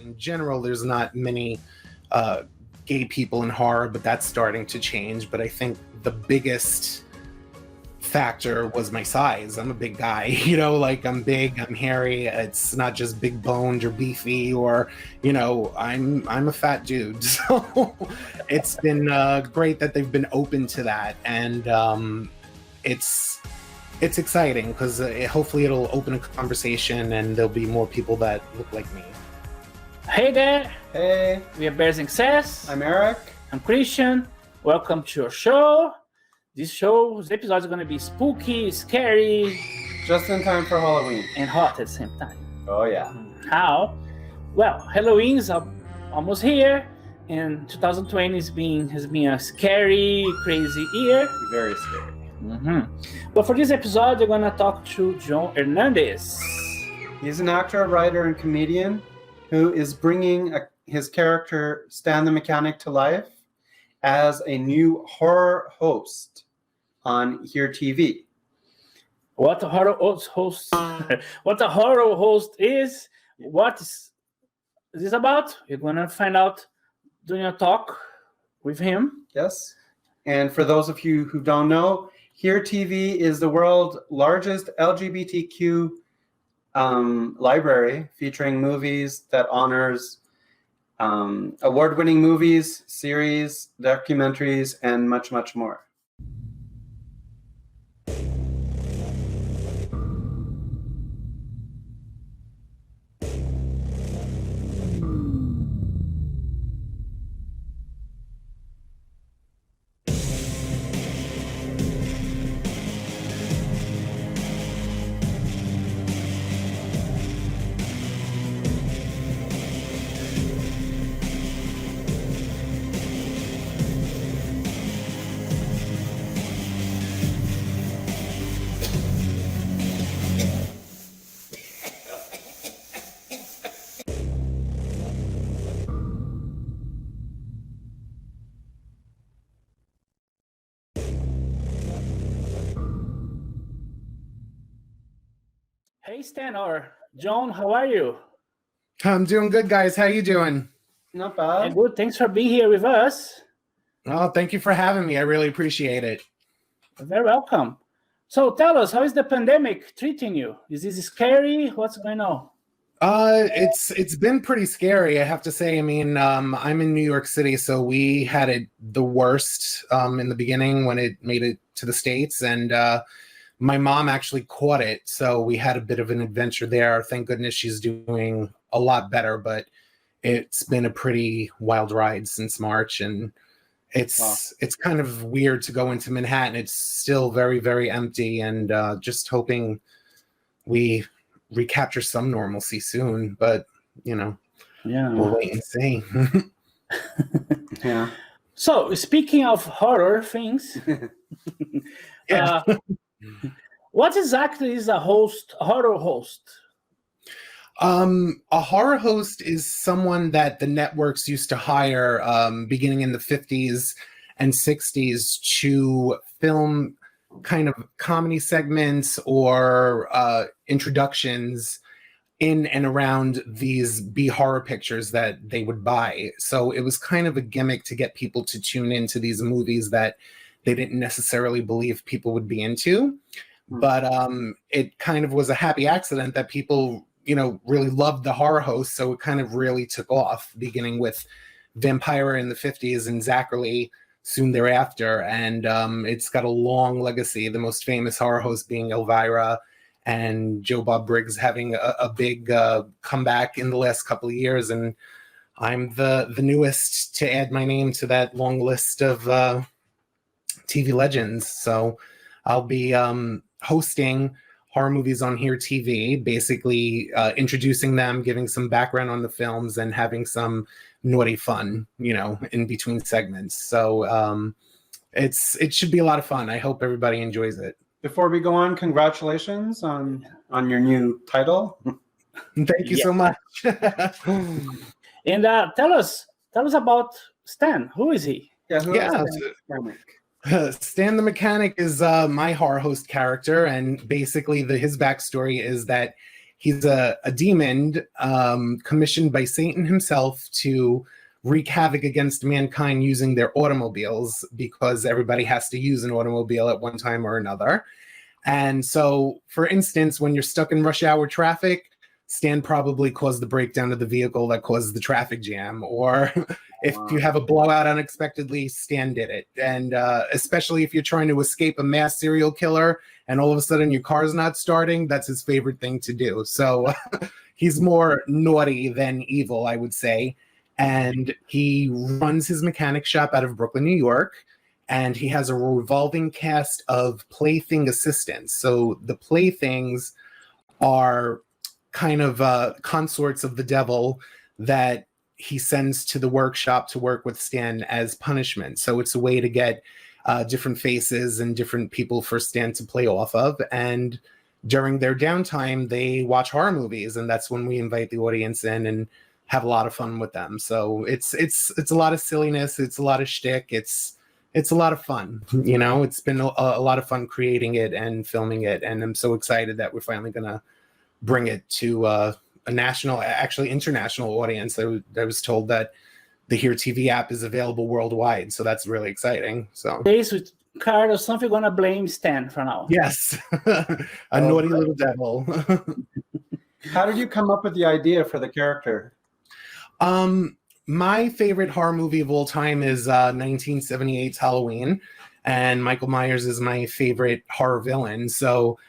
in general, there's not many gay people in horror, but that's starting to change. But I think the biggest factor was my size. I'm a big guy, like I'm big, I'm hairy. It's not just big boned or beefy, or I'm a fat dude. So it's been great that they've been open to that, and it's exciting because hopefully it'll open a conversation and there'll be more people that look like me. Hey there. Hey. We are Bears and Sass. I'm Eric. I'm Christian. Welcome to our show. This episode is going to be spooky, scary. Just in time for Halloween. And hot at the same time. Oh, yeah. How? Well, Halloween's almost here. And 2020 has been a scary, crazy year. Very scary. But for this episode, we're going to talk to John Hernandez. He's an actor, writer, and comedian who is bringing his character Stan the Mechanic to life as a new horror host on Here TV. What a horror host what a horror host is, what is this about? You're gonna find out during a talk with him. Yes. And for those of you who don't know, Here TV is the world's largest LGBTQ library featuring movies that honors award-winning movies, series, documentaries, and much, much more. Hey Stan or John, how are you? I'm doing good, guys. How you doing? Not bad. Yeah, good. Thanks for being here with us. Oh, thank you for having me. I really appreciate it. You're very welcome. So tell us, how is the pandemic treating you? Is this scary? What's going on? It's been pretty scary, I have to say. I mean, I'm in New York City, so we had it the worst in the beginning when it made it to the States, and my mom actually caught it, so we had a bit of an adventure there. Thank goodness she's doing a lot better, but it's been a pretty wild ride since March, and it's kind of weird to go into Manhattan. It's still very, very empty, and just hoping we recapture some normalcy soon, but we'll wait and see. Yeah. So speaking of horror things, Yeah. What exactly is a horror host? A horror host is someone that the networks used to hire beginning in the 50s and 60s to film kind of comedy segments or introductions in and around these B horror pictures that they would buy. So it was kind of a gimmick to get people to tune into these movies that they didn't necessarily believe people would be into. But it kind of was a happy accident that people, really loved the horror host. So it kind of really took off, beginning with Vampira in the 50s and Zachary soon thereafter. And it's got a long legacy, the most famous horror host being Elvira, and Joe Bob Briggs having a big comeback in the last couple of years. And I'm the newest to add my name to that long list of TV legends. So I'll be hosting horror movies on Here TV, basically introducing them, giving some background on the films, and having some naughty fun, in between segments. So it should be a lot of fun. I hope everybody enjoys it. Before we go on, congratulations on your new title. Thank you so much. And tell us about Stan. Who is he? Yeah. Stan the Mechanic is my horror host character, and basically his backstory is that he's a demon commissioned by Satan himself to wreak havoc against mankind using their automobiles, because everybody has to use an automobile at one time or another. And so, for instance, when you're stuck in rush hour traffic, Stan probably caused the breakdown of the vehicle that causes the traffic jam. Or if you have a blowout unexpectedly, Stan did it. And especially if you're trying to escape a mass serial killer and all of a sudden your car's not starting, that's his favorite thing to do. So he's more naughty than evil, I would say. And he runs his mechanic shop out of Brooklyn, New York. And he has a revolving cast of plaything assistants. So the playthings are kind of consorts of the devil that he sends to the workshop to work with Stan as punishment. So it's a way to get different faces and different people for Stan to play off of. And during their downtime, they watch horror movies, and that's when we invite the audience in and have a lot of fun with them. So it's a lot of silliness. It's a lot of shtick. It's a lot of fun. You know, it's been a lot of fun creating it and filming it. And I'm so excited that we're finally going to bring it to a national, actually international audience. I was told that the Here TV app is available worldwide, so that's really exciting. So Days with Carlos, something gonna blame Stan for now. yes, a naughty little devil. How did you come up with the idea for the character? My favorite horror movie of all time is 1978's Halloween, and Michael Myers is my favorite horror villain. So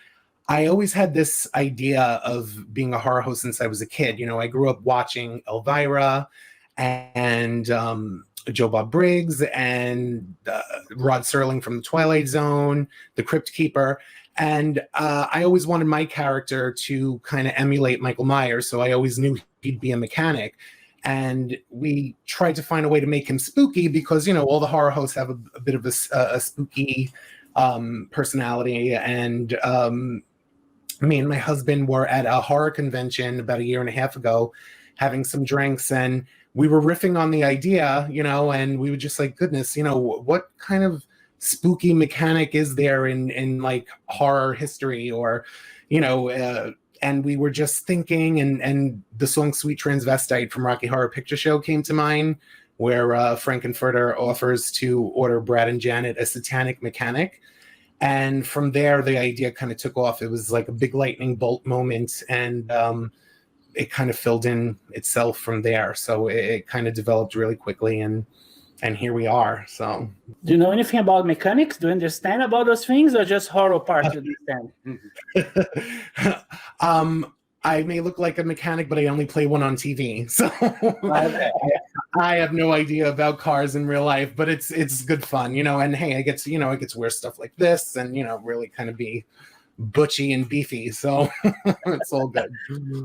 I always had this idea of being a horror host since I was a kid. You know, I grew up watching Elvira and Joe Bob Briggs and Rod Serling from The Twilight Zone, The Crypt Keeper. And I always wanted my character to kind of emulate Michael Myers. So I always knew he'd be a mechanic. And we tried to find a way to make him spooky because, you know, all the horror hosts have a bit of a spooky personality. And me and my husband were at a horror convention about a year and a half ago, having some drinks, and we were riffing on the idea, you know, and we were just like, goodness, you know, what kind of spooky mechanic is there in like horror history, or, you know, and we were just thinking, and the song Sweet Transvestite from Rocky Horror Picture Show came to mind, where Frankenfurter offers to order Brad and Janet a satanic mechanic. And from there, the idea kind of took off. It was like a big lightning bolt moment, and it kind of filled in itself from there. So it kind of developed really quickly, and here we are. So, do you know anything about mechanics? Do you understand about those things, or just horror parts you understand? I may look like a mechanic, but I only play one on TV. So I have no idea about cars in real life, but it's good fun, you know. And hey, I get to wear stuff like this, and you know, really kind of be butchy and beefy. So it's all good.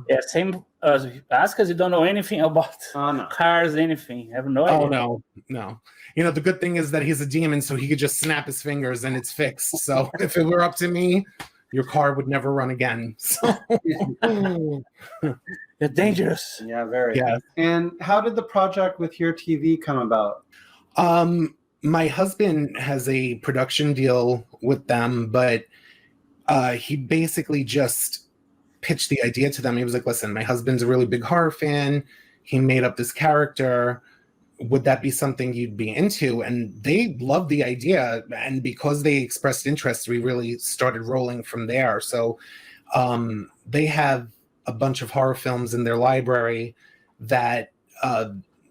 Yeah, same as us, because you don't know anything about cars, anything. I have no idea. Oh no. You know, the good thing is that he's a demon, so he could just snap his fingers and it's fixed. So if it were up to me, your car would never run again. So You're dangerous. Yeah, very. Yeah. And how did the project with Here TV come about? My husband has a production deal with them, but he basically just pitched the idea to them. He was like, listen, my husband's a really big horror fan. He made up this character. Would that be something you'd be into? And they loved the idea. And because they expressed interest, we really started rolling from there. So they have a bunch of horror films in their library that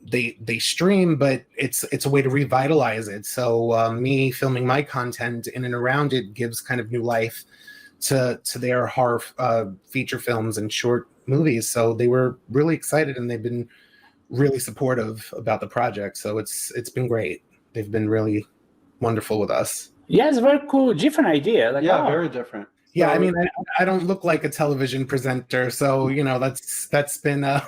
they stream, but it's a way to revitalize it. So me filming my content in and around it gives kind of new life to their horror feature films and short movies. So they were really excited, and they've been really supportive about the project. So it's been great. They've been really wonderful with us. Yeah, it's very cool, different idea. Like, Yeah, very different. Yeah, I mean, I don't look like a television presenter, so you know that's been a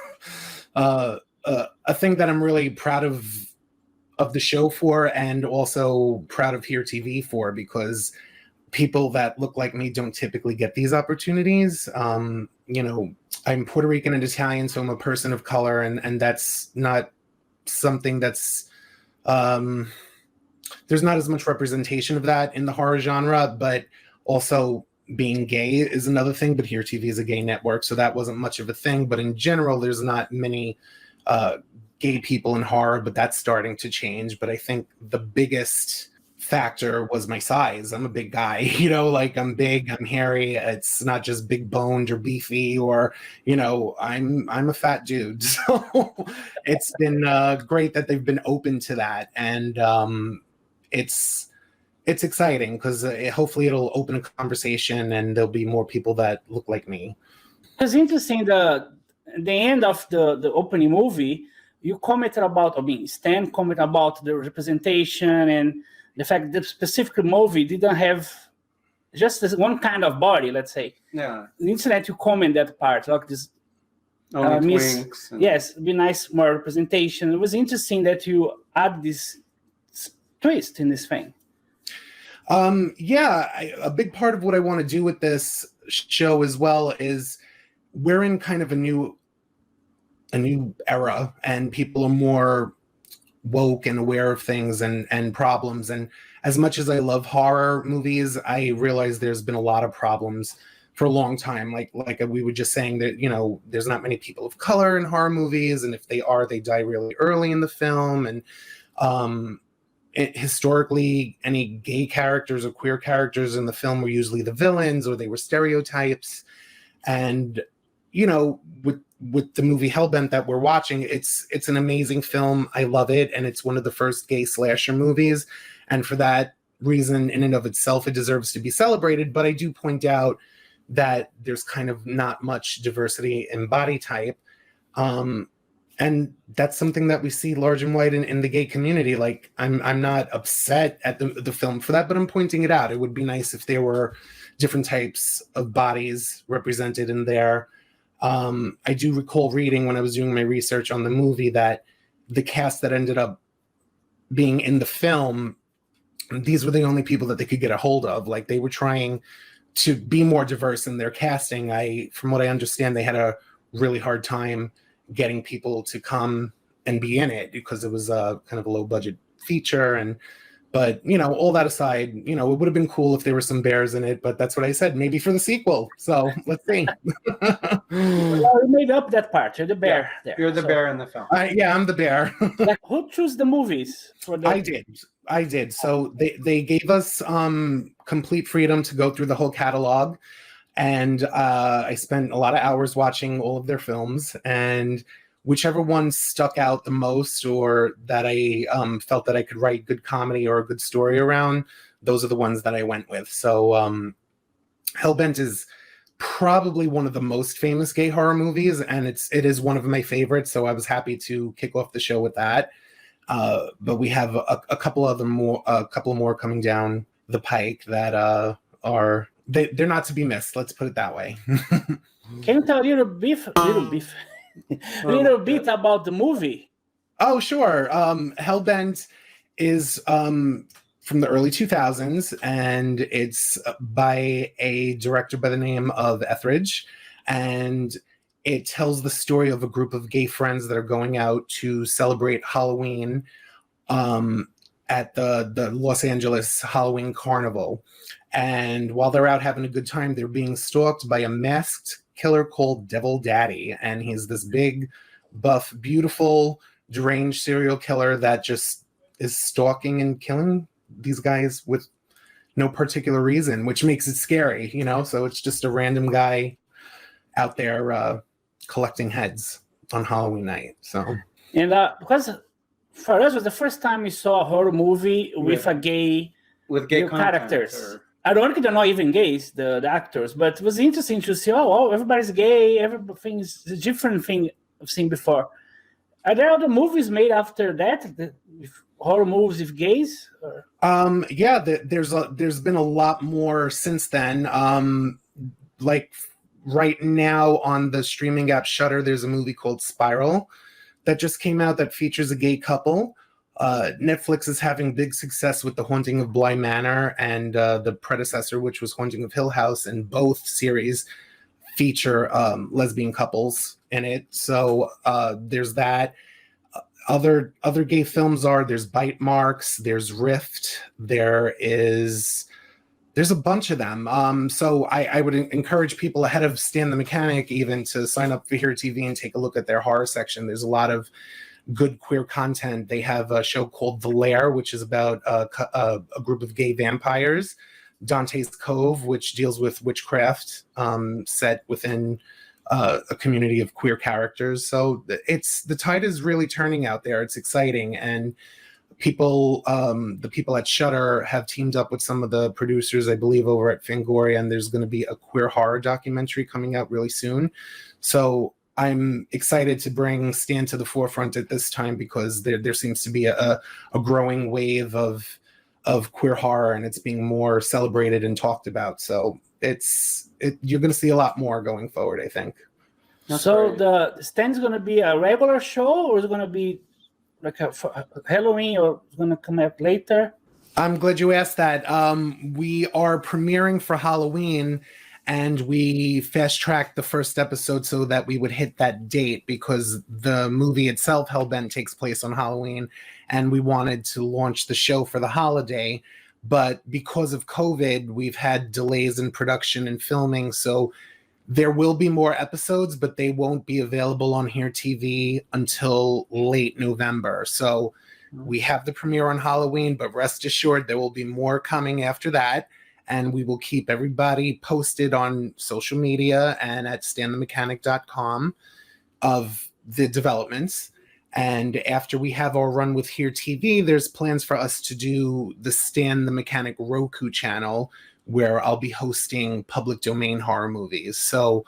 thing that I'm really proud of the show for, and also proud of Here TV for, because people that look like me don't typically get these opportunities. You know, I'm Puerto Rican and Italian, so I'm a person of color, and that's not something that's there's not as much representation of that in the horror genre, but also being gay is another thing, but Here TV is a gay network, so that wasn't much of a thing. But in general, there's not many gay people in horror, but that's starting to change. But I think the biggest factor was my size. I'm a big guy, like I'm big, I'm hairy. It's not just big boned or beefy, or I'm a fat dude. So it's been great that they've been open to that, and it's exciting because hopefully it'll open a conversation and there'll be more people that look like me. It's interesting. The end of the opening movie, you commented about, Stan commented about the representation and the fact that the specific movie didn't have just this one kind of body, let's say. Yeah. The internet, you comment that part, like this. Only twinks. Yes, it'd be nice, more representation. It was interesting that you add this twist in this thing. A big part of what I want to do with this show as well is we're in kind of a new era, and people are more woke and aware of things and problems. And as much as I love horror movies, I realize there's been a lot of problems for a long time. Like we were just saying that, there's not many people of color in horror movies, and if they are, they die really early in the film. And historically, any gay characters or queer characters in the film were usually the villains, or they were stereotypes. And with the movie Hellbent that we're watching, it's an amazing film. I love it, and it's one of the first gay slasher movies, and for that reason, in and of itself, it deserves to be celebrated. But I do point out that there's kind of not much diversity in body type, and that's something that we see large and wide in the gay community. Like, I'm not upset at the film for that, but I'm pointing it out. It would be nice if there were different types of bodies represented in there. I do recall reading when I was doing my research on the movie that the cast that ended up being in the film, these were the only people that they could get a hold of. Like, they were trying to be more diverse in their casting. From what I understand, they had a really hard time getting people to come and be in it because it was a kind of a low budget feature. But all that aside, it would have been cool if there were some bears in it, but that's what I said, maybe for the sequel. So let's see. Well, you made up that part. You're the bear there. You're the bear in the film. I'm the bear. Like, who chose the movies for the? I did. So they gave us complete freedom to go through the whole catalog. And I spent a lot of hours watching all of their films, and whichever one stuck out the most, or that I felt that I could write good comedy or a good story around, those are the ones that I went with. So Hellbent is probably one of the most famous gay horror movies, and it is one of my favorites. So I was happy to kick off the show with that. But we have a couple more coming down the pike that are they're not to be missed. Let's put it that way. Can you tell a little bit about the movie? Oh, sure. Hellbent is from the early 2000s, and it's by a director by the name of Etheridge, and it tells the story of a group of gay friends that are going out to celebrate Halloween at the Los Angeles Halloween Carnival. And while they're out having a good time, they're being stalked by a masked killer called Devil Daddy. And he's this big, buff, beautiful, deranged serial killer that just is stalking and killing these guys with no particular reason, which makes it scary, So it's just a random guy out there collecting heads on Halloween night. So, and because for us, it was the first time we saw a horror movie with gay characters. Ironically, they're not even gays, the actors, but it was interesting to see, everybody's gay, everything is a different thing I've seen before. Are there other movies made after that, with horror movies with gays? Or? There's been a lot more since then. Like right now on the streaming app Shudder, there's a movie called Spiral that just came out that features a gay couple. Netflix is having big success with The Haunting of Bly Manor and the predecessor, which was Haunting of Hill House, and both series feature lesbian couples in it. So there's that. Other gay films there's Bite Marks, there's Rift, there's There's a bunch of them. So I would encourage people ahead of Stan the Mechanic even to sign up for Here TV and take a look at their horror section. There's a lot of good queer content. They have a show called The Lair, which is about a group of gay vampires. Dante's Cove, which deals with witchcraft, set within a community of queer characters. So the tide is really turning out there. It's exciting, and the people at Shudder have teamed up with some of the producers, I believe, over at Fangoria, and there's going to be a queer horror documentary coming out really soon. So I'm excited to bring Stan to the forefront at this time, because there seems to be a growing wave of queer horror, and it's being more celebrated and talked about. So you're going to see a lot more going forward, I think. So the Stan's going to be a regular show, or is it going to be like a Halloween, or it's going to come out later? I'm glad you asked that. We are premiering for Halloween, and we fast-tracked the first episode so that we would hit that date, because the movie itself, Hellbent, takes place on Halloween, and we wanted to launch the show for the holiday. But because of COVID, we've had delays in production and filming, so there will be more episodes, but they won't be available on Here TV until late November. So we have the premiere on Halloween, but rest assured there will be more coming after that. And we will keep everybody posted on social media and at stanthemechanic.com of the developments. And after we have our run with Here TV, there's plans for us to do the Stan the Mechanic Roku channel, where I'll be hosting public domain horror movies. So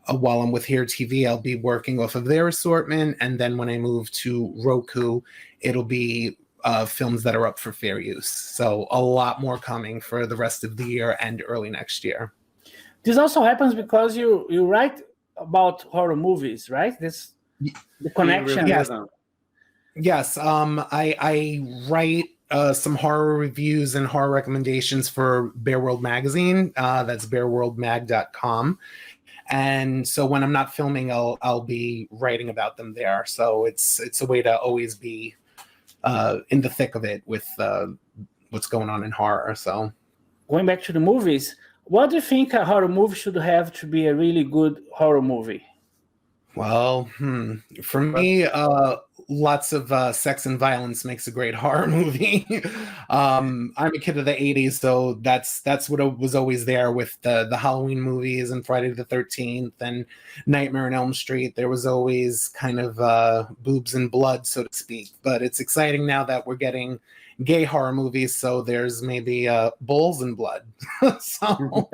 while I'm with Here TV, I'll be working off of their assortment. And then when I move to Roku, it'll be films that are up for fair use. So a lot more coming for the rest of the year and early next year. This also happens because you write about horror movies, right? The connection. Yes. I write some horror reviews and horror recommendations for Bear World Magazine. That's bearworldmag.com. And so when I'm not filming, I'll be writing about them there. So it's a way to always be in the thick of it with what's going on in horror. So going back to the movies, what do you think a horror movie should have to be a really good horror movie? Well, for me, lots of sex and violence makes a great horror movie. I'm a kid of the 80s, so that's what was always there with the Halloween movies and Friday the 13th and Nightmare on Elm Street. There was always kind of boobs and blood, so to speak. But it's exciting now that we're getting gay horror movies, so there's maybe balls and blood. So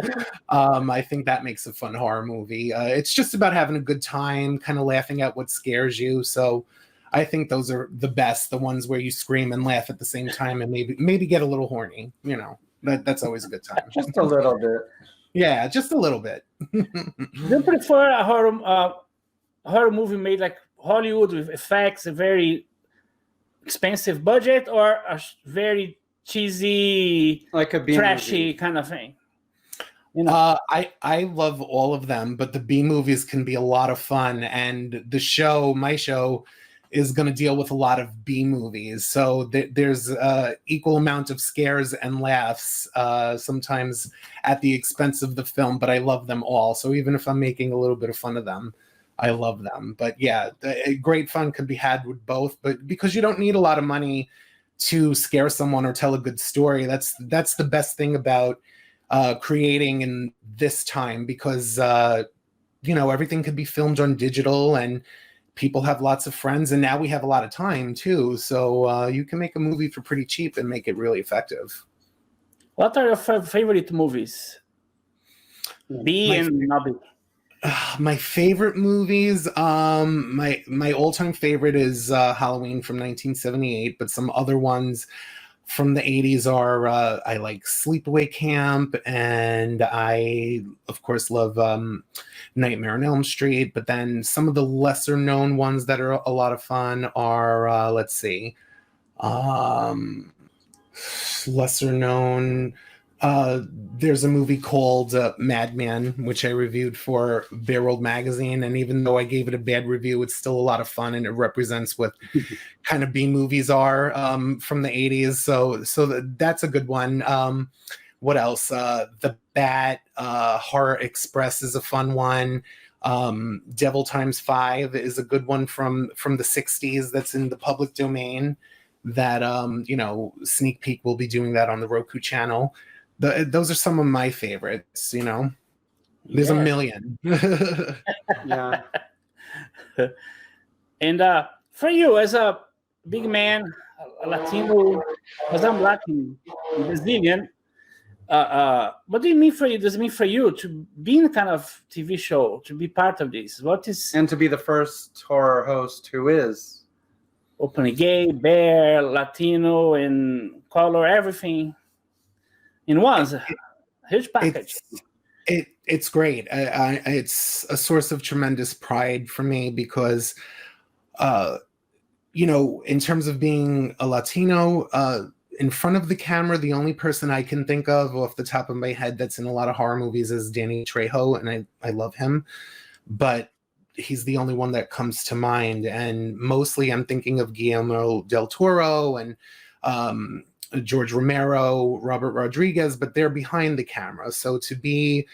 I think that makes a fun horror movie. It's just about having a good time, kind of laughing at what scares you. So I think those are the best, the ones where you scream and laugh at the same time and maybe get a little horny. You know, that's always a good time. Just a little bit. Yeah, just a little bit. Do you prefer a horror movie made like Hollywood with effects, a very expensive budget, or a very cheesy, like a B trashy movie kind of thing? You know? I love all of them, but the B movies can be a lot of fun, and my show is going to deal with a lot of B movies. So there's equal amount of scares and laughs, sometimes at the expense of the film, but I love them all. So even if I'm making a little bit of fun of them, I love them. But yeah, great fun could be had with both, but because you don't need a lot of money to scare someone or tell a good story. That's the best thing about creating in this time, because everything could be filmed on digital and people have lots of friends, and now we have a lot of time too. So you can make a movie for pretty cheap and make it really effective. What are your favorite movies? B and not B. My favorite movies, my all-time favorite is Halloween from 1978, but some other ones from the 80s are I like Sleepaway Camp, and I of course love Nightmare on Elm Street. But then some of the lesser known ones that are a lot of fun are lesser known. There's a movie called Madman, which I reviewed for Bear World Magazine, and even though I gave it a bad review, it's still a lot of fun, and it represents what kind of B movies are from the 80s. So that's a good one. what else? The Bat, Horror Express is a fun one. Devil Times 5 is a good one from the 60s that's in the public domain that Sneak Peek will be doing that on the Roku channel. Those are some of my favorites, There's a million. Yeah. And for you, as a big man, a Latino, because I'm Latin, Brazilian, what do you mean for you? Does it mean for you to be in a kind of TV show, to be part of this? What is And to be the first horror host who is openly gay, bear, Latino, and color, everything in one? Huge package. It's great. It's a source of tremendous pride for me because, in terms of being a Latino, in front of the camera, the only person I can think of off the top of my head that's in a lot of horror movies is Danny Trejo, and I love him, but he's the only one that comes to mind. And mostly I'm thinking of Guillermo del Toro and George Romero, Robert Rodriguez, but they're behind the camera. So to be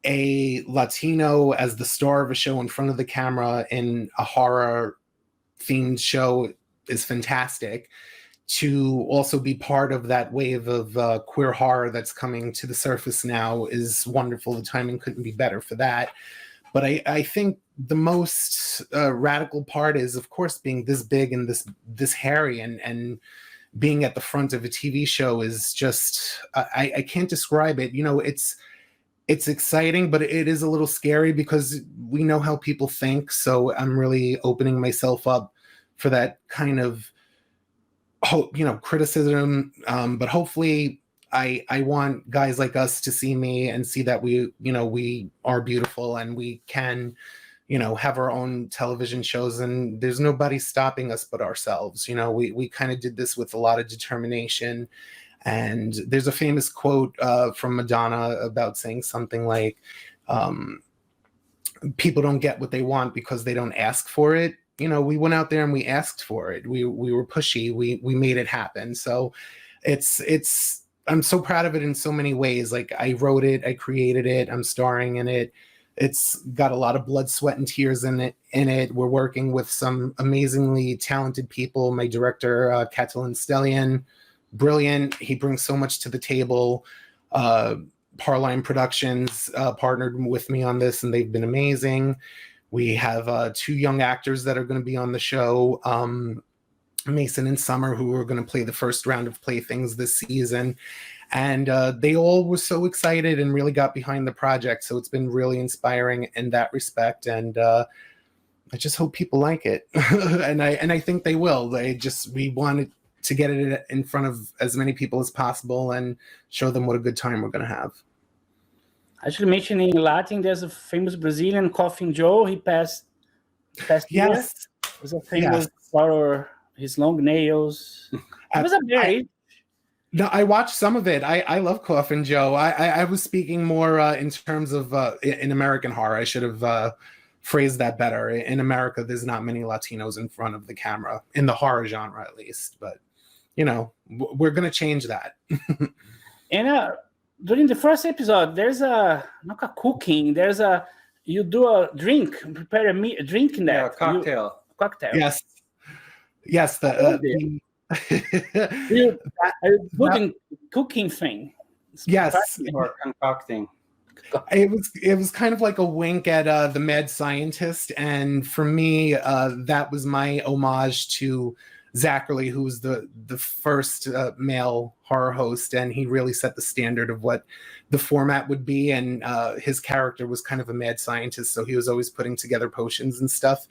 a Latino as the star of a show in front of the camera in a horror themed show is fantastic. To also be part of that wave of queer horror that's coming to the surface now is wonderful. The timing couldn't be better for that. But I think the most radical part is, of course, being this big and this hairy and being at the front of a TV show is just, I can't describe it. It's exciting, but it is a little scary because we know how people think. So I'm really opening myself up for that kind of criticism. But hopefully I want guys like us to see me and see that we are beautiful and we can, have our own television shows, and there's nobody stopping us but ourselves. We kind of did this with a lot of determination. And there's a famous quote from Madonna about saying something like, people don't get what they want because they don't ask for it. We went out there and we asked for it. We were pushy. We made it happen. So I'm so proud of it in so many ways. Like, I wrote it, I created it, I'm starring in it. It's got a lot of blood, sweat, and tears in it. We're working with some amazingly talented people. My director, Catalin Stellian, brilliant. He brings so much to the table. Parline Productions partnered with me on this, and they've been amazing. We have 2 young actors that are going to be on the show, Mason and Summer, who are going to play the first round of Playthings this season. And they all were so excited and really got behind the project. So it's been really inspiring in that respect. And I just hope people like it. and I think they will. We wanted to get it in front of as many people as possible and show them what a good time we're going to have. Actually, mentioning Latin, there's a famous Brazilian, Coffin Joe. He passed Yes. year. He was a famous for his long nails. He was a very... No, I watched some of it. I love Coffin Joe. I was speaking more in terms of in American horror. I should have phrased that better. In America, there's not many Latinos in front of the camera, in the horror genre at least. But, we're going to change that. And during the first episode, there's not a cooking. You do a drink, prepare a drink in that. Yeah, cocktail. Cocktail. Yes. Cooking thing. Yes. Or concocting. It was kind of like a wink at the Mad Scientist, and for me, that was my homage to Zachary, who was the first male horror host, and he really set the standard of what the format would be. And his character was kind of a mad scientist, so he was always putting together potions and stuff.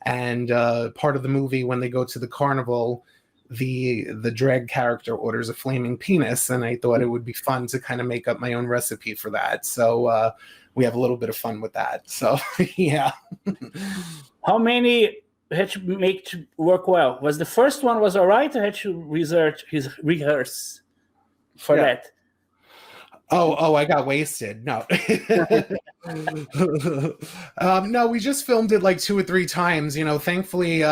And part of the movie, when they go to the carnival, the drag character orders a flaming penis, and I thought it would be fun to kind of make up my own recipe for that. So we have a little bit of fun with that. So yeah. How many had to make to work well? Was the first one was all right, or had to rehearse for that? Oh, I got wasted. No. No, we just filmed it like 2 or 3 times. Thankfully,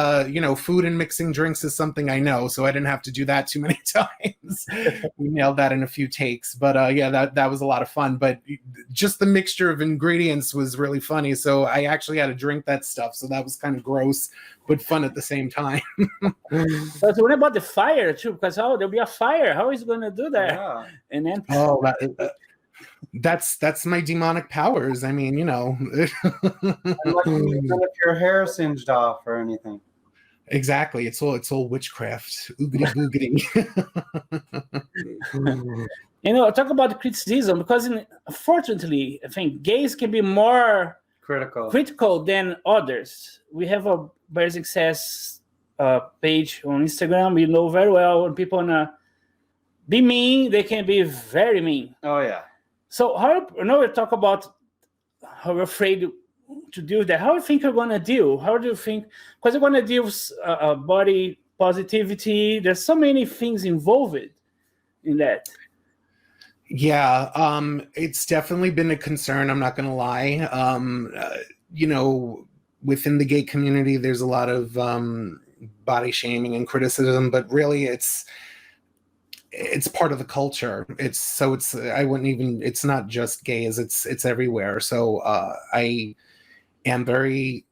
food and mixing drinks is something I know, so I didn't have to do that too many times. we nailed that in a few takes. But yeah, that was a lot of fun. But just the mixture of ingredients was really funny. So I actually had to drink that stuff. So that was kind of gross, but fun at the same time. But what about the fire too? Because there'll be a fire. How is he going to do that? Yeah. And then that's my demonic powers. I mean, And like, even if your hair singed off or anything. exactly. It's all witchcraft. Oogity boogity. Talk about the criticism, because unfortunately, I think gays can be more critical than others. We have a very success page on Instagram. We know very well when people wanna be mean, they can be very mean. Oh yeah. So we talk about how we're afraid to do that. How do you think you're gonna deal? How do you think? Because you're gonna deal with body positivity. There's so many things involved in that. Yeah, it's definitely been a concern. I'm not going to lie. Within the gay community, there's a lot of body shaming and criticism, but really, it's part of the culture. It's not just gays. It's everywhere. So I am very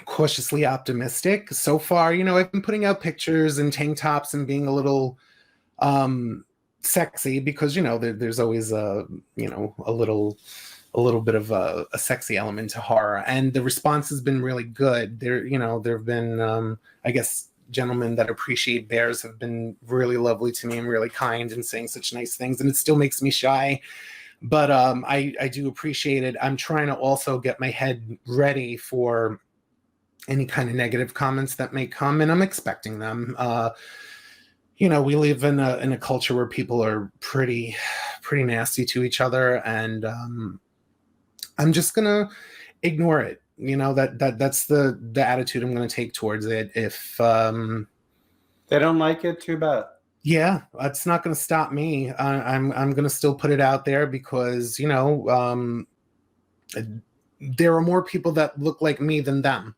cautiously optimistic so far. I've been putting out pictures and tank tops and being a little sexy, because there's always a little bit of a sexy element to horror, and the response has been really good. There have been I guess gentlemen that appreciate bears have been really lovely to me and really kind and saying such nice things, and it still makes me shy, but I do appreciate it. I'm trying to also get my head ready for any kind of negative comments that may come, and I'm expecting them. We live in a culture where people are pretty nasty to each other, and I'm just gonna ignore it. That's the attitude I'm gonna take towards it. If they don't like it, too bad. Yeah, it's not gonna stop me. I'm gonna still put it out there, because there are more people that look like me than them.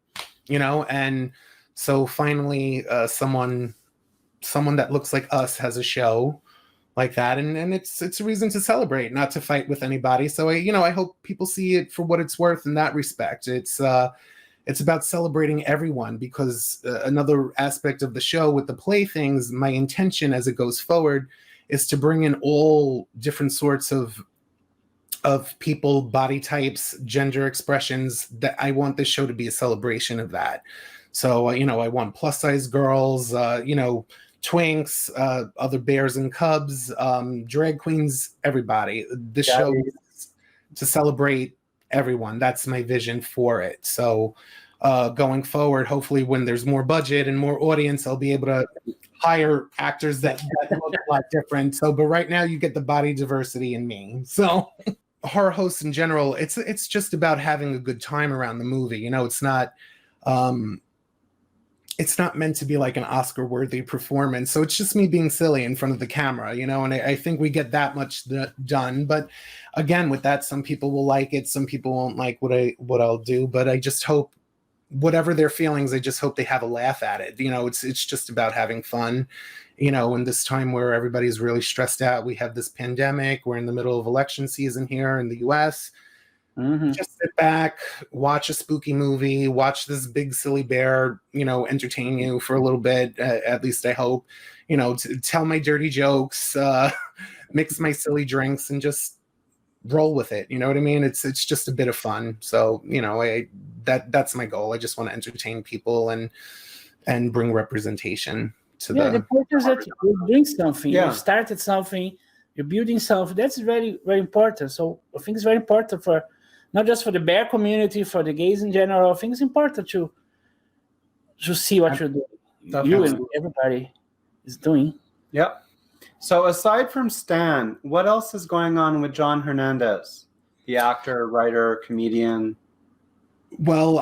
And so finally someone that looks like us has a show like that, and it's a reason to celebrate, not to fight with anybody. So I hope people see it for what it's worth in that respect. It's about celebrating everyone, because another aspect of the show with the playthings, my intention as it goes forward is to bring in all different sorts of people, body types, gender expressions. That I want this show to be a celebration of that. So I want plus size girls, twinks, other bears and cubs, drag queens, everybody. The show is to celebrate everyone. That's my vision for it. So going forward, hopefully when there's more budget and more audience, I'll be able to hire actors that look a lot different. So, but right now you get the body diversity in me. So horror hosts in general, it's just about having a good time around the movie. It's not meant to be like an Oscar-worthy performance. So it's just me being silly in front of the camera, and I think we get that much done. But again, with that, some people will like it, some people won't like what I'll do. But I just hope, whatever their feelings, I just hope they have a laugh at it. It's just about having fun. In this time where everybody's really stressed out, we have this pandemic, we're in the middle of election season here in the US. Mm-hmm. Just sit back, watch a spooky movie, watch this big silly bear, entertain you for a little bit. At least I hope, to tell my dirty jokes, mix my silly drinks, and just roll with it. You know what I mean? It's just a bit of fun. So that's my goal. I just want to entertain people and bring representation to the point is that you're doing something. Yeah. You started something. You're building something. That's very, very important. So I think it's very important for not just for the bear community, for the gays in general. I think it's important to see what you're doing. You and everybody is doing. Yep. So aside from Stan, what else is going on with John Hernandez, the actor, writer, comedian? Well,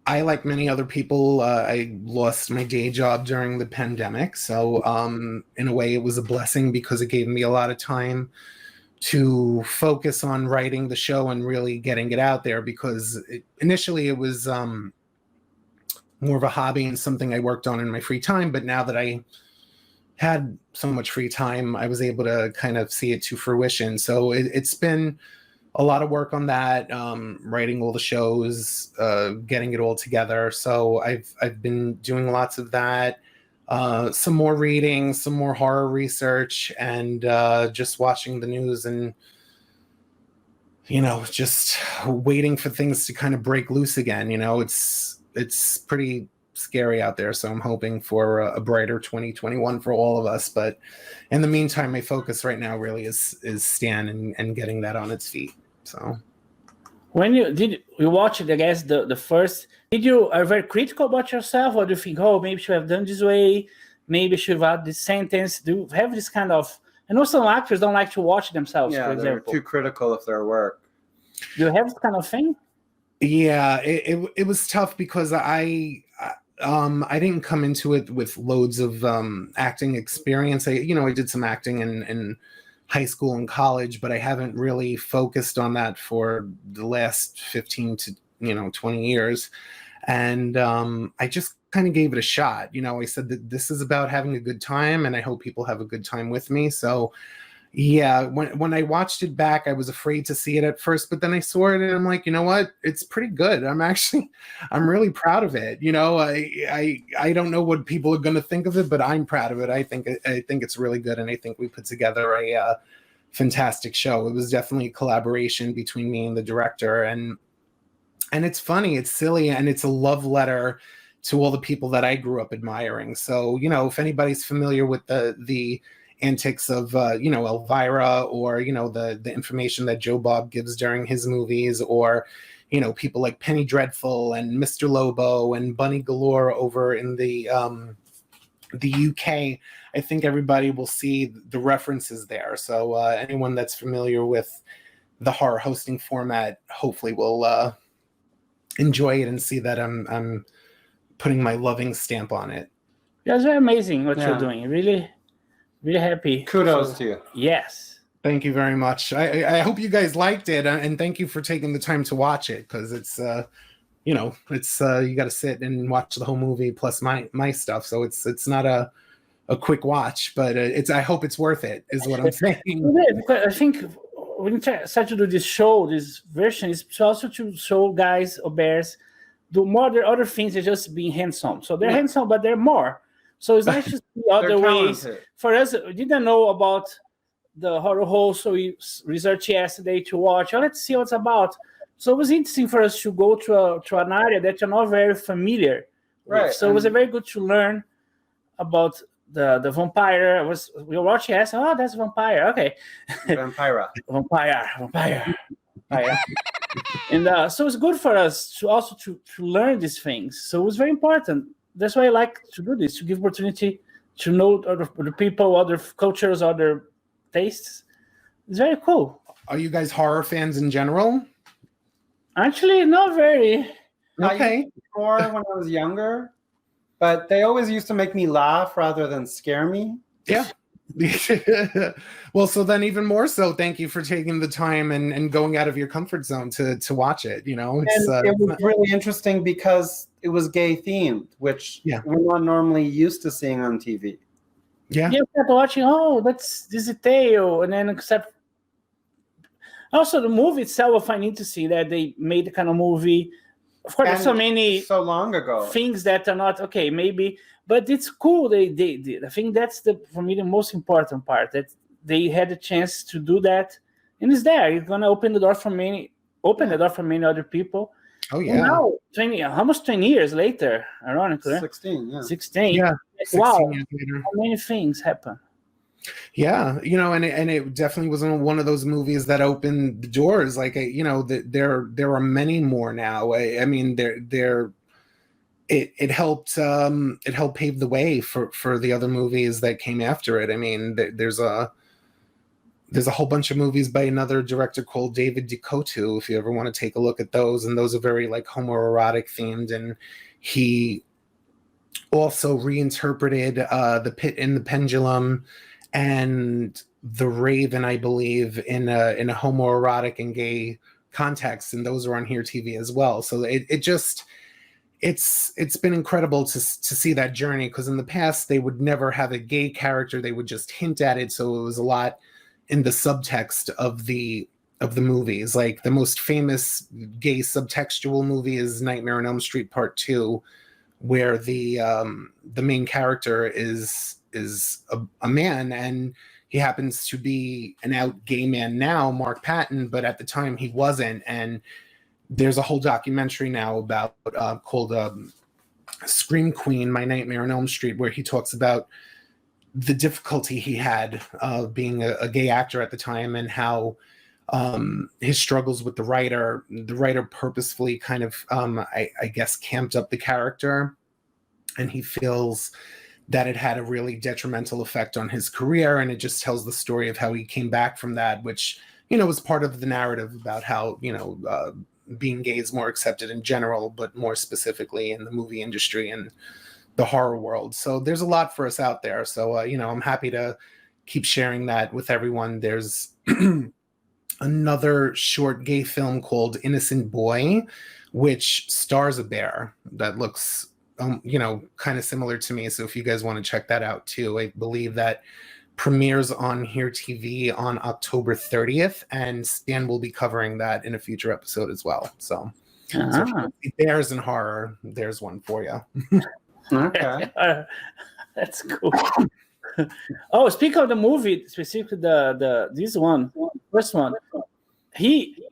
I, like many other people, I lost my day job during the pandemic. So in a way, it was a blessing, because it gave me a lot of time to focus on writing the show and really getting it out there, because initially it was more of a hobby and something I worked on in my free time. But now that I had so much free time, I was able to kind of see it to fruition. So it's been a lot of work on that, writing all the shows, getting it all together. So I've been doing lots of that, some more reading, some more horror research, and just watching the news and just waiting for things to kind of break loose again. It's pretty scary out there, so I'm hoping for a brighter 2021 for all of us. But in the meantime, my focus right now really is Stan and getting that on its feet. So when you watch it, I guess the first, are very critical about yourself, or do you think, oh, maybe should have done this way, maybe should have had this sentence? Do you have this kind of, I know some actors don't like to watch themselves, Yeah, for they're example. too critical of their work. Do you have this kind of thing? Yeah, it was tough because I didn't come into it with loads of acting experience. I did some acting in high school and college, but I haven't really focused on that for the last 15 to 20 years. And I just kind of gave it a shot. I said that this is about having a good time, and I hope people have a good time with me. So yeah, when I watched it back, I was afraid to see it at first, but then I saw it and I'm like, you know what? It's pretty good. I'm really proud of it. I don't know what people are going to think of it, but I'm proud of it. I think it's really good, and I think we put together a fantastic show. It was definitely a collaboration between me and the director, and it's funny, it's silly, and it's a love letter to all the people that I grew up admiring. So, if anybody's familiar with the antics of Elvira, or the information that Joe Bob gives during his movies, or people like Penny Dreadful and Mr. Lobo and Bunny Galore over in the UK, I think everybody will see the references there. So anyone that's familiar with the horror hosting format hopefully will enjoy it and see that I'm putting my loving stamp on it. Yeah, it's very amazing what you're doing. Really, really happy. Kudos to you. Yes. Thank you very much. I hope you guys liked it, and thank you for taking the time to watch it, because it's you got to sit and watch the whole movie plus my stuff. So it's not a quick watch, but I hope it's worth it, is what I'm saying. Yeah, because I think when you start to do this version, is also to show guys or bears do more other things than just being handsome. So they're handsome, but they're more. So it's nice to see other ways. For us, we didn't know about the horror host, so we researched yesterday to watch. Oh, let's see what's about. So it was interesting for us to go to an area that you're not very familiar with. So it was very good to learn about the vampire. We were watching, I said, oh, that's vampire. Okay. Vampira. Vampire. And so it's good for us to also to learn these things. So it was very important. That's why I like to do this, to give opportunity to know other people, other cultures, other tastes. It's very cool. Are you guys horror fans in general? Actually, not very. Okay. More when I was younger, but they always used to make me laugh rather than scare me. Yeah. Well, so then even more so, thank you for taking the time and going out of your comfort zone to watch it. It was really interesting because it was gay themed, which we're not normally used to seeing on TV. Yeah. You kept watching, this is a tale, and then except also the movie itself, I need to see that they made the kind of movie. Of course, there's so long ago things that are not okay, maybe, but it's cool. They I think that's for me the most important part, that they had a chance to do that, and it's there. It's gonna open the door for many other people. Oh yeah. And now almost 20 years later, ironically, 16. Yeah. Wow. 16 years later. How many things happen? Yeah, and it definitely wasn't one of those movies that opened the doors. Like, there are many more now. I mean, it helped pave the way for the other movies that came after it. I mean, there's a whole bunch of movies by another director called David DeCoteau, if you ever want to take a look at those, and those are very like homoerotic themed, and he also reinterpreted The Pit and the Pendulum and The Raven, I believe, in a homoerotic and gay context, and those are on Here TV as well. So it it's been incredible to see that journey, because in the past they would never have a gay character. They would just hint at it, so it was a lot in the subtext of the movies. Like the most famous gay subtextual movie is Nightmare on Elm Street Part 2, where the main character is a man, and he happens to be an out gay man now, Mark Patton, but at the time he wasn't. And there's a whole documentary now about called Scream Queen, My Nightmare on Elm Street, where he talks about the difficulty he had being a gay actor at the time, and how his struggles with the writer. The writer purposefully kind of, I guess, camped up the character, and he feels that it had a really detrimental effect on his career. And it just tells the story of how he came back from that, which, was part of the narrative about how, being gay is more accepted in general, but more specifically in the movie industry and the horror world. So there's a lot for us out there. So, I'm happy to keep sharing that with everyone. There's another short gay film called Innocent Boy, which stars a bear that looks, kind of similar to me. So if you guys want to check that out too, I believe that premieres on Here TV on October 30th, and Stan will be covering that in a future episode as well. So, so bears and horror, there's one for you. Okay. That's cool. Oh, speak of the movie, specifically this one, first one. He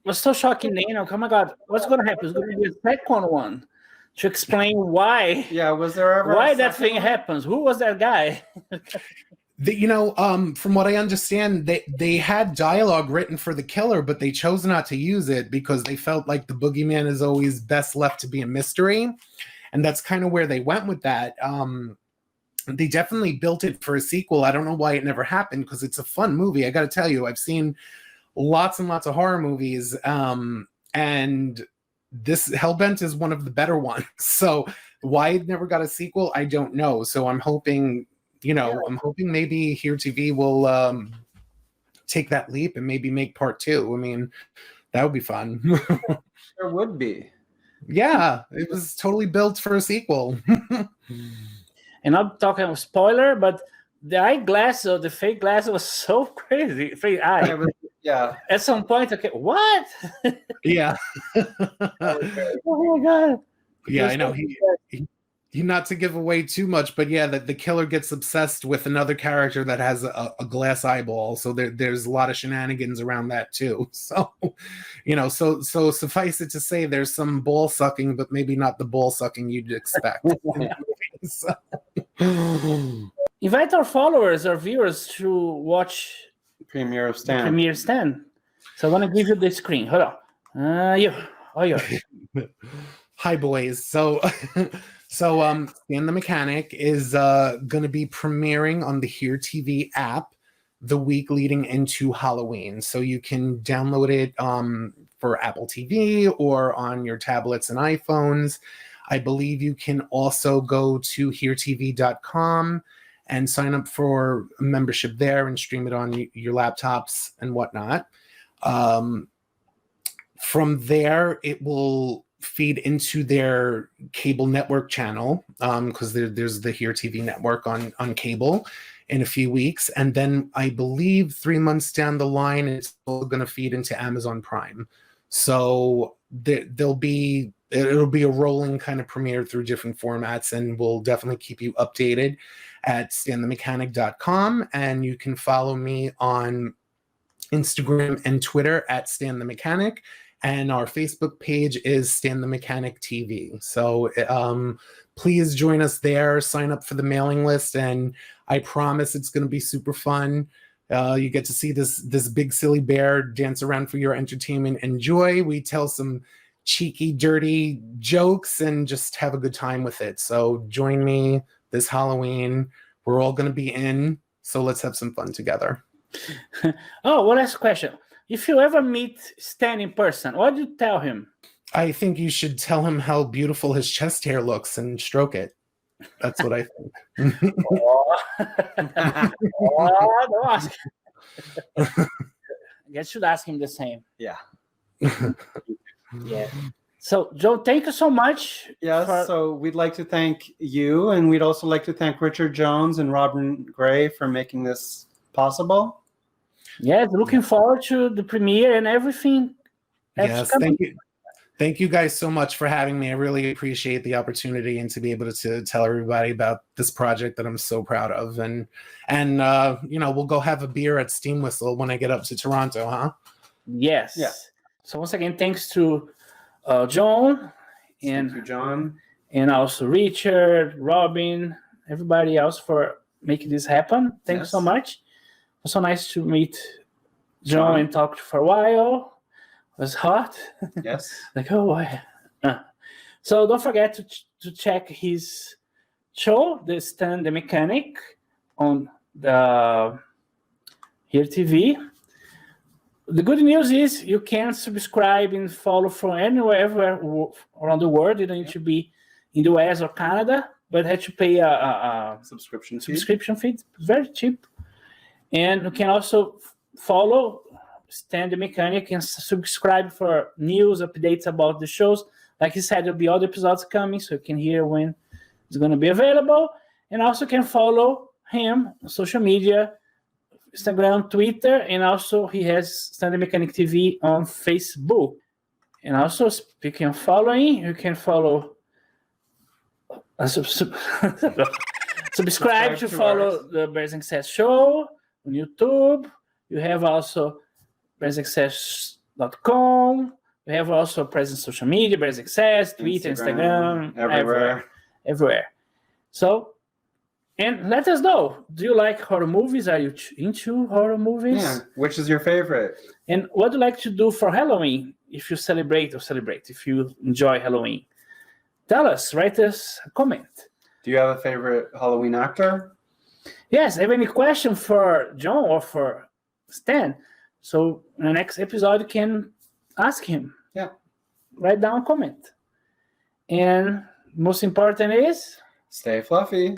was so shocking, oh my God, what's going to happen? It's going to be a second one to explain why. Yeah, was there ever why that thing happens? Who was that guy? From what I understand, they had dialogue written for the killer, but they chose not to use it because they felt like the boogeyman is always best left to be a mystery. And that's kind of where they went with that. They definitely built it for a sequel. I don't know why it never happened, because it's a fun movie. I got to tell you, I've seen lots and lots of horror movies, and this Hellbent is one of the better ones. So why it never got a sequel, I don't know. So I'm hoping, maybe Here TV will take that leap and maybe make part 2. I mean, that would be fun. There would be. Yeah, it was totally built for a sequel. And I'm talking a spoiler, but the eyeglass or the fake glass was so crazy. Fake eye. Yeah. At some point, okay, what? Yeah. Oh my God. Yeah, I know. He not to give away too much, but yeah, the killer gets obsessed with another character that has a glass eyeball. So there's a lot of shenanigans around that too. So, so suffice it to say, there's some ball sucking, but maybe not the ball sucking you'd expect. So. Invite our followers or viewers to watch Premiere of Stan. Premiere Stan. So I want to give you the screen. Hold on. You. Hi, boys. So Stan the Mechanic is going to be premiering on the Here TV app the week leading into Halloween. So you can download it for Apple TV or on your tablets and iPhones. I believe you can also go to HereTV.com and sign up for a membership there and stream it on your laptops and whatnot. From there, it will feed into their cable network channel, because there's the Here TV network on cable in a few weeks. And then I believe 3 months down the line, it's going to feed into Amazon Prime. So it'll be a rolling kind of premiere through different formats, and we'll definitely keep you updated at stanthemechanic.com. And you can follow me on Instagram and Twitter at Stan the Mechanic. And our Facebook page is Stan the Mechanic TV. So please join us there, sign up for the mailing list, and I promise it's going to be super fun. You get to see this big silly bear dance around for your entertainment and joy. We tell some cheeky, dirty jokes and just have a good time with it. So join me this Halloween. We're all going to be in, so let's have some fun together. Oh, one last question. If you ever meet Stan in person, what do you tell him? I think you should tell him how beautiful his chest hair looks and stroke it. That's what I think. Don't ask. I guess you should ask him the same. Yeah. Yeah. So, John, thank you so much. Yes, for- so we'd like to thank you, and we'd also like to thank Richard Jones and Robin Gray for making this possible. Yes, looking forward to the premiere and everything. that's Yes, coming. thank you. Thank you guys so much for having me. I really appreciate the opportunity and to be able to tell everybody about this project that I'm so proud of. And we'll go have a beer at Steam Whistle when I get up to Toronto, huh? Yes. Yeah. So once again, thanks to John Thank you, John. and also Richard, Robin, everybody else for making this happen. Thanks so Yes. much. It was so nice to meet John and talk for a while. It was hot. Yes. Like, oh, why? So don't forget to check his show, The Stan the Mechanic, on the Here TV. The good news is you can subscribe and follow from anywhere around the world. You don't need to be in the US or Canada, but have to pay a Subscription fee. subscription fee. It's very cheap. And you can also follow Stan the Mechanic and subscribe for news, updates about the shows. Like he said, there'll be other episodes coming, so you can hear when it's going to be available. And also can follow him on social media, Instagram, Twitter, and also he has Stan the Mechanic TV on Facebook. And also, speaking of following, you can follow subscribe to follow ours. the Bears Access show on YouTube. You have also bearsaccess.com. We have also present social media, Bears Access, Twitter, Instagram, everywhere. So, and let us know. Do you like horror movies? Are you into horror movies? Yeah. Which is your favorite? And what do you like to do for Halloween? If you celebrate, if you enjoy Halloween. Tell us, write us a comment. Do you have a favorite Halloween actor? Yes, have any question for John or for Stan? So in the next episode, you can ask him. Yeah. Write down a comment. And most important is... Stay fluffy.